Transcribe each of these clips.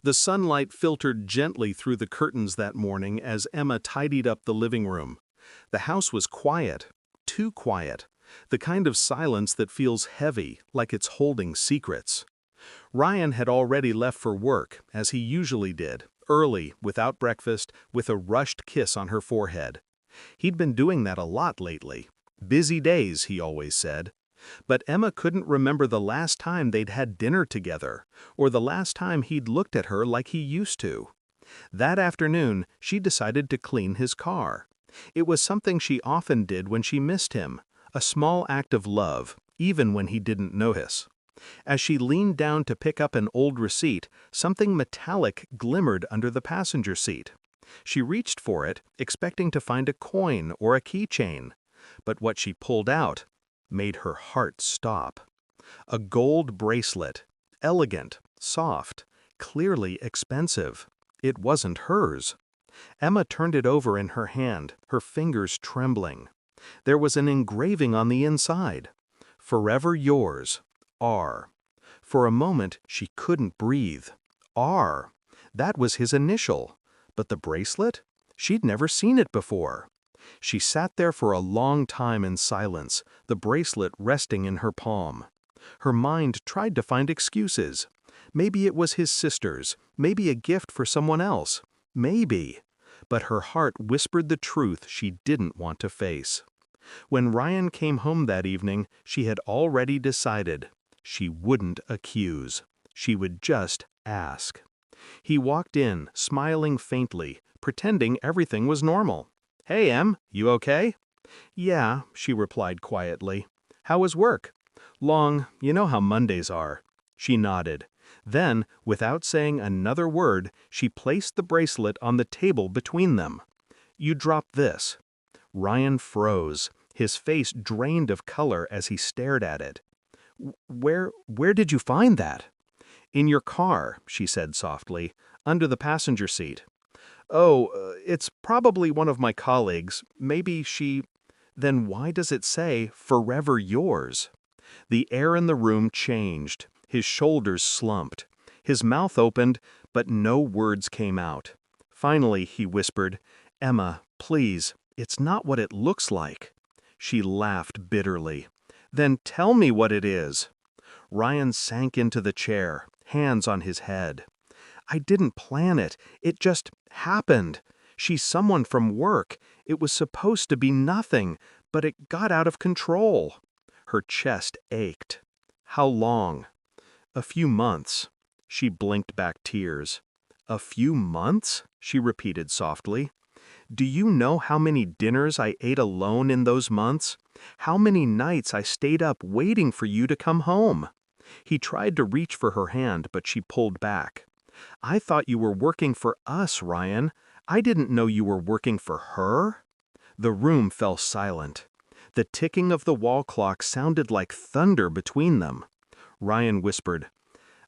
The sunlight filtered gently through the curtains that morning as Emma tidied up the living room. The house was quiet, too quiet, the kind of silence that feels heavy, like it's holding secrets. Ryan had already left for work, as he usually did, early, without breakfast, with a rushed kiss on her forehead. He'd been doing that a lot lately. Busy days, he always said. But Emma couldn't remember the last time they'd had dinner together, or the last time he'd looked at her like he used to. That afternoon, she decided to clean his car. It was something she often did when she missed him, a small act of love, even when he didn't notice. As she leaned down to pick up an old receipt, something metallic glimmered under the passenger seat. She reached for it, expecting to find a coin or a keychain. But what she pulled out made her heart stop. A gold bracelet, elegant, soft, clearly expensive. It wasn't hers. Emma turned it over in her hand, her fingers trembling. There was an engraving on the inside. Forever yours, R. For a moment, she couldn't breathe. R. That was his initial. But the bracelet? She'd never seen it before. She sat there for a long time in silence, the bracelet resting in her palm. Her mind tried to find excuses. Maybe it was his sister's, maybe a gift for someone else, maybe. But her heart whispered the truth she didn't want to face. When Ryan came home that evening, she had already decided. She wouldn't accuse. She would just ask. He walked in, smiling faintly, pretending everything was normal. "Hey, Em, you okay?" "Yeah," she replied quietly. "How was work?" "Long, you know how Mondays are." She nodded. Then, without saying another word, she placed the bracelet on the table between them. "You dropped this." Ryan froze, his face drained of color as he stared at it. Where did you find that?" "In your car," she said softly, "under the passenger seat." "Oh, it's probably one of my colleagues. Maybe she—" "Then why does it say, 'Forever yours'?" The air in the room changed. His shoulders slumped. His mouth opened, but no words came out. Finally, he whispered, "Emma, please, it's not what it looks like." She laughed bitterly. "Then tell me what it is." Ryan sank into the chair, hands on his head. "I didn't plan it. It just happened. She's someone from work. It was supposed to be nothing, but it got out of control." Her chest ached. "How long?" "A few months." She blinked back tears. "A few months?" she repeated softly. "Do you know how many dinners I ate alone in those months? How many nights I stayed up waiting for you to come home?" He tried to reach for her hand, but she pulled back. "I thought you were working for us, Ryan. I didn't know you were working for her." The room fell silent. The ticking of the wall clock sounded like thunder between them. Ryan whispered,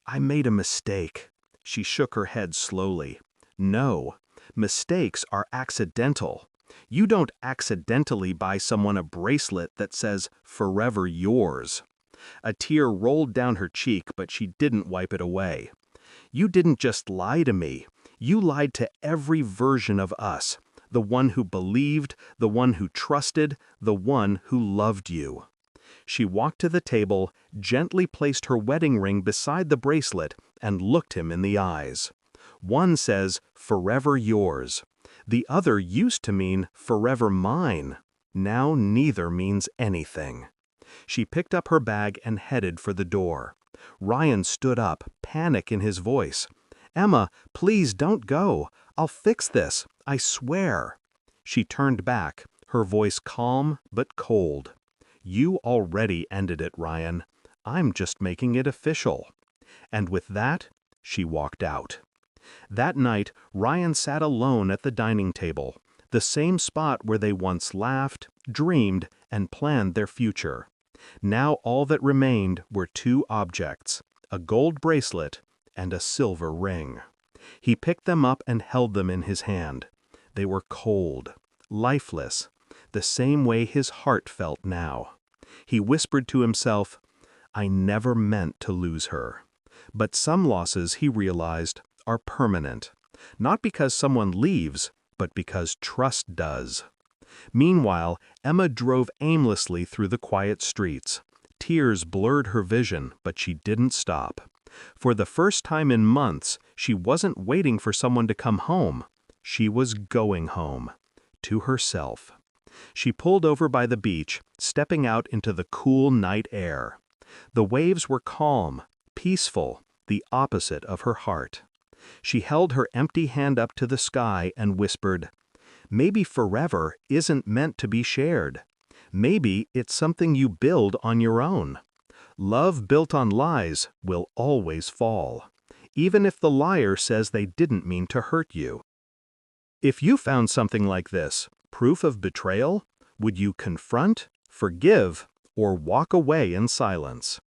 "I made a mistake." She shook her head slowly. "No, mistakes are accidental. You don't accidentally buy someone a bracelet that says, 'Forever yours.'" A tear rolled down her cheek, but she didn't wipe it away. "You didn't just lie to me. You lied to every version of us. The one who believed, the one who trusted, the one who loved you." She walked to the table, gently placed her wedding ring beside the bracelet, and looked him in the eyes. "One says, 'Forever yours.' The other used to mean, 'Forever mine.' Now neither means anything." She picked up her bag and headed for the door. Ryan stood up, panic in his voice. "Emma, please don't go. I'll fix this, I swear." She turned back, her voice calm but cold. "You already ended it, Ryan. I'm just making it official." And with that, she walked out. That night, Ryan sat alone at the dining table, the same spot where they once laughed, dreamed, and planned their future. Now all that remained were two objects, a gold bracelet and a silver ring. He picked them up and held them in his hand. They were cold, lifeless, the same way his heart felt now. He whispered to himself, "I never meant to lose her." But some losses, he realized, are permanent. Not because someone leaves, but because trust does. Meanwhile, Emma drove aimlessly through the quiet streets. Tears blurred her vision, but she didn't stop. For the first time in months, she wasn't waiting for someone to come home. She was going home. To herself. She pulled over by the beach, stepping out into the cool night air. The waves were calm, peaceful, the opposite of her heart. She held her empty hand up to the sky and whispered, "Maybe forever isn't meant to be shared. Maybe it's something you build on your own. Love built on lies will always fall, even if the liar says they didn't mean to hurt you." If you found something like this, proof of betrayal, would you confront, forgive, or walk away in silence?